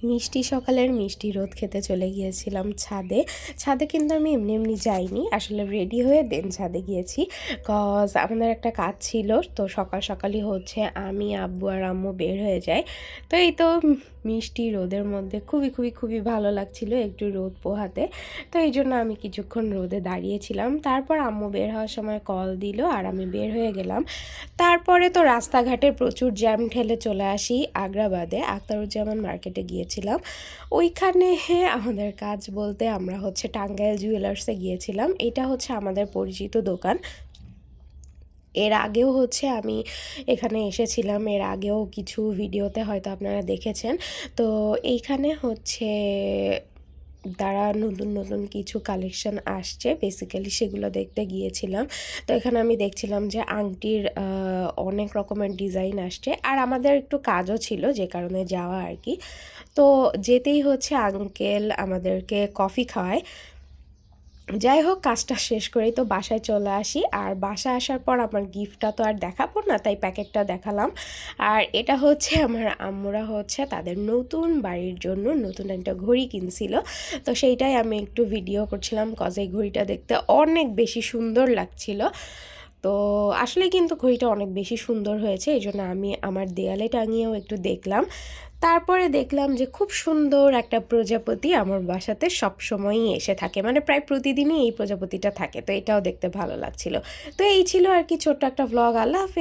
মিষ্টি সকালের মিষ্টি রোদ খেতে চলে গিয়েছিলাম ছাদে। ছাদে কিন্তু আমি এমনি এমনি যাইনি, আসলে রেডি হয়ে দেন ছাদে গিয়েছি। কজ আমাদের একটা কাজ ছিল, তো সকাল সকালই হচ্ছে আমি, আব্বু আর আম্মু বের হয়ে যায়। তো এই তো মিষ্টি রোদের মধ্যে খুবই খুবই খুবই ভালো লাগছিল একটু রোদ পোহাতে। তো এই জন্য আমি কিছুক্ষণ রোদে দাঁড়িয়েছিলাম। তারপর আম্মু বের হওয়ার সময় কল দিল আর আমি বের হয়ে গেলাম। তারপরে তো রাস্তাঘাটে প্রচুর জ্যাম ঠেলে চলে আসি আগ্রাবাদে, আখতারুজ্জামান মার্কেটে গিয়েছিলাম। ওইখানে আমাদের কাজ বলতে আমরা হচ্ছে টাঙ্গাইল জুয়েলার্সে গিয়েছিলাম। এটা হচ্ছে আমাদের পরিচিত দোকান। এর আগেও হচ্ছে আমি এখানে এসেছিলাম, এর আগেও কিছু ভিডিওতে হয়তো আপনারা দেখেছেন। তো এইখানে হচ্ছে তারা নতুন নতুন কিছু কালেকশন আসছে, বেসিক্যালি সেগুলো দেখতে গিয়েছিলাম। তো এখানে আমি দেখছিলাম যে আংটির অনেক রকমের ডিজাইন আসছে, আর আমাদের একটু কাজও ছিল যে কারণে যাওয়া আর কি। তো যেতেই হচ্ছে আঙ্কেল আমাদেরকে কফি খাওয়ায়। যাই হোক, কাজটা শেষ করেই তো বাসায় চলে আসি, আর বাসায় আসার পর আমার গিফটটা তো আর দেখাবো না, তাই প্যাকেটটা দেখালাম। আর এটা হচ্ছে আমার আম্মুরা হচ্ছে তাদের নতুন বাড়ির জন্য নতুন একটা ঘড়ি কিনছিল। তো সেইটাই আমি একটু ভিডিও করছিলাম, কজ এই ঘড়িটা দেখতে অনেক বেশি সুন্দর লাগছিল। তো আসলে কিন্তু ঘড়িটা অনেক বেশি সুন্দর হয়েছে, এই জন্য আমি আমার দেয়ালে টাঙিয়েও একটু দেখলাম। তারপরে দেখলাম যে খুব সুন্দর একটা প্রজাপতি আমার বাসাতে সবসময়ই এসে থাকে, মানে প্রায় প্রতিদিনই এই প্রজাপতিটা থাকে, তো এটাও দেখতে ভালো লাগছিল। তো এই ছিল আর কি ছোট্ট একটা ভ্লগ। আল্লাহ হাফেজ।